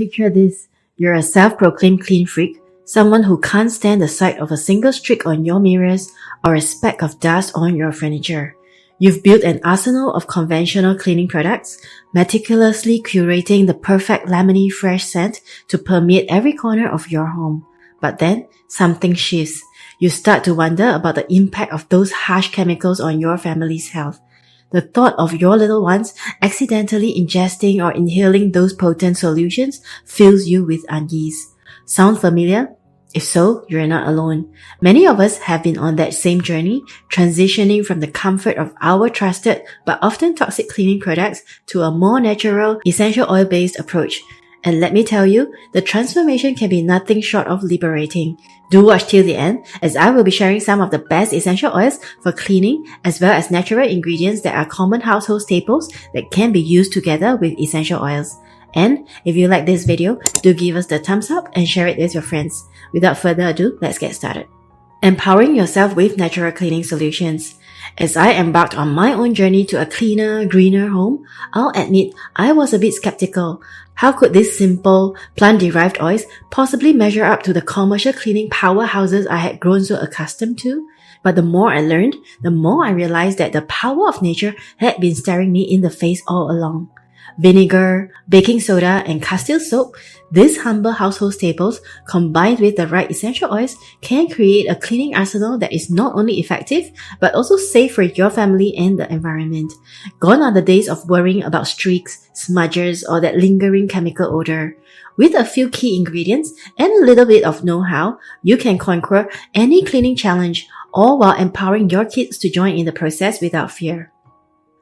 Picture this. You're a self-proclaimed clean freak, someone who can't stand the sight of a single streak on your mirrors or a speck of dust on your furniture. You've built an arsenal of conventional cleaning products, meticulously curating the perfect lemony fresh scent to permeate every corner of your home. But then, something shifts. You start to wonder about the impact of those harsh chemicals on your family's health. The thought of your little ones accidentally ingesting or inhaling those potent solutions fills you with unease. Sound familiar? If so, you're not alone. Many of us have been on that same journey, transitioning from the comfort of our trusted but often toxic cleaning products to a more natural, essential oil-based approach. And let me tell you, the transformation can be nothing short of liberating. Do watch till the end, as I will be sharing some of the best essential oils for cleaning, as well as natural ingredients that are common household staples that can be used together with essential oils. And if you like this video, do give us the thumbs up and share it with your friends. Without further ado, let's get started. Empowering yourself with natural cleaning solutions. As I embarked on my own journey to a cleaner, greener home, I'll admit I was a bit skeptical. How could these simple, plant-derived oils possibly measure up to the commercial cleaning powerhouses I had grown so accustomed to? But the more I learned, the more I realized that the power of nature had been staring me in the face all along. Vinegar, baking soda, and castile soap, these humble household staples, combined with the right essential oils, can create a cleaning arsenal that is not only effective, but also safe for your family and the environment. Gone are the days of worrying about streaks, smudges, or that lingering chemical odor. With a few key ingredients and a little bit of know-how, you can conquer any cleaning challenge, all while empowering your kids to join in the process without fear.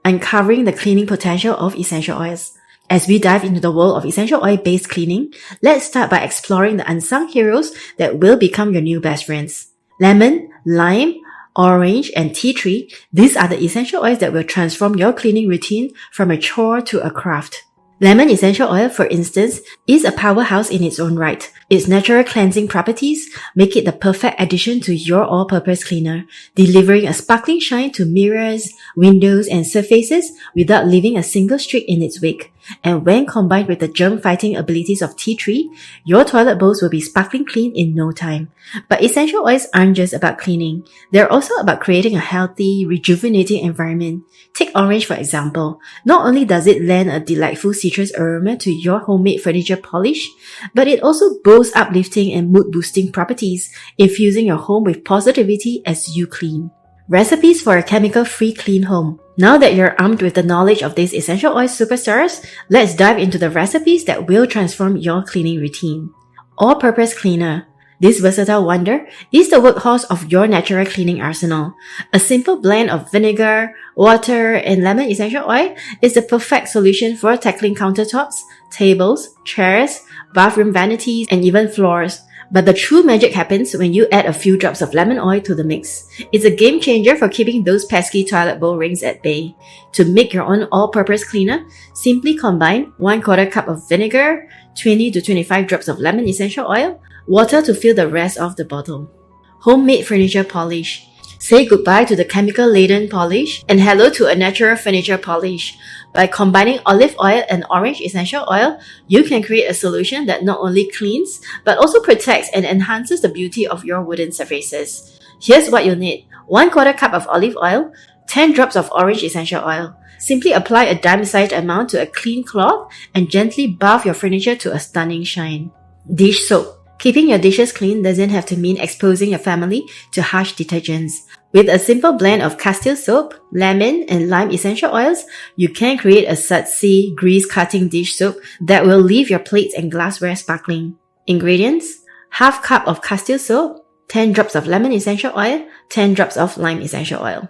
Uncovering the cleaning potential of essential oils. As we dive into the world of essential oil-based cleaning, let's start by exploring the unsung heroes that will become your new best friends. Lemon, lime, orange, and tea tree, these are the essential oils that will transform your cleaning routine from a chore to a craft. Lemon essential oil, for instance, is a powerhouse in its own right. Its natural cleansing properties make it the perfect addition to your all-purpose cleaner, delivering a sparkling shine to mirrors, windows, and surfaces without leaving a single streak in its wake. And when combined with the germ-fighting abilities of tea tree, your toilet bowls will be sparkling clean in no time. But essential oils aren't just about cleaning. They're also about creating a healthy, rejuvenating environment. Take orange for example. Not only does it lend a delightful citrus aroma to your homemade furniture polish, but it also boasts uplifting and mood-boosting properties, infusing your home with positivity as you clean. Recipes for a chemical-free clean home. Now that you're armed with the knowledge of these essential oil superstars, let's dive into the recipes that will transform your cleaning routine. All-purpose cleaner. This versatile wonder is the workhorse of your natural cleaning arsenal. A simple blend of vinegar, water, and lemon essential oil is the perfect solution for tackling countertops, tables, chairs, bathroom vanities, and even floors. But the true magic happens when you add a few drops of lemon oil to the mix. It's a game changer for keeping those pesky toilet bowl rings at bay. To make your own all-purpose cleaner, simply combine 1/4 cup of vinegar, 20 to 25 drops of lemon essential oil, water to fill the rest of the bottle. Homemade furniture polish. Say goodbye to the chemical-laden polish and hello to a natural furniture polish. By combining olive oil and orange essential oil, you can create a solution that not only cleans, but also protects and enhances the beauty of your wooden surfaces. Here's what you'll need. 1/4 cup of olive oil, 10 drops of orange essential oil. Simply apply a dime-sized amount to a clean cloth and gently bath your furniture to a stunning shine. Dish soap. Keeping your dishes clean doesn't have to mean exposing your family to harsh detergents. With a simple blend of castile soap, lemon, and lime essential oils, you can create a sudsy, grease-cutting dish soap that will leave your plates and glassware sparkling. Ingredients: half cup of castile soap, 10 drops of lemon essential oil, 10 drops of lime essential oil.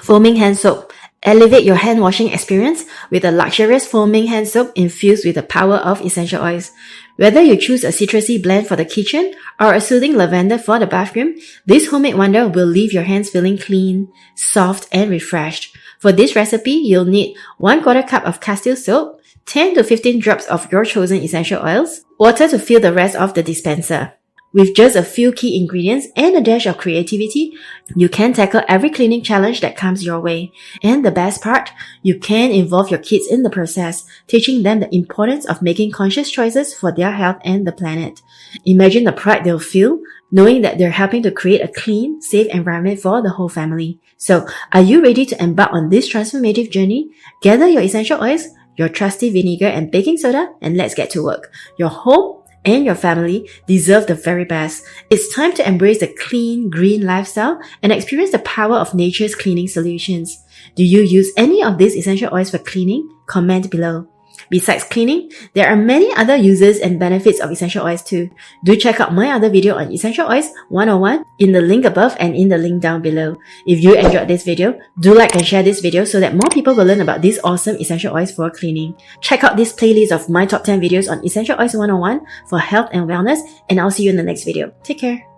Foaming hand soap. Elevate your hand washing experience with a luxurious foaming hand soap infused with the power of essential oils. Whether you choose a citrusy blend for the kitchen or a soothing lavender for the bathroom, this homemade wonder will leave your hands feeling clean, soft, and refreshed. For this recipe, you'll need 1/4 cup of castile soap, 10 to 15 drops of your chosen essential oils, water to fill the rest of the dispenser. With just a few key ingredients and a dash of creativity, you can tackle every cleaning challenge that comes your way. And the best part, you can involve your kids in the process, teaching them the importance of making conscious choices for their health and the planet. Imagine the pride they'll feel knowing that they're helping to create a clean, safe environment for the whole family. So, are you ready to embark on this transformative journey? Gather your essential oils, your trusty vinegar and baking soda, and let's get to work. Your home and your family deserve the very best. It's time to embrace the clean, green lifestyle and experience the power of nature's cleaning solutions. Do you use any of these essential oils for cleaning? Comment below. Besides cleaning, there are many other uses and benefits of essential oils too. Do check out my other video on Essential Oils 101 in the link above and in the link down below. If you enjoyed this video, do like and share this video so that more people will learn about these awesome essential oils for cleaning. Check out this playlist of my top 10 videos on Essential Oils 101 for health and wellness, and I'll see you in the next video. Take care.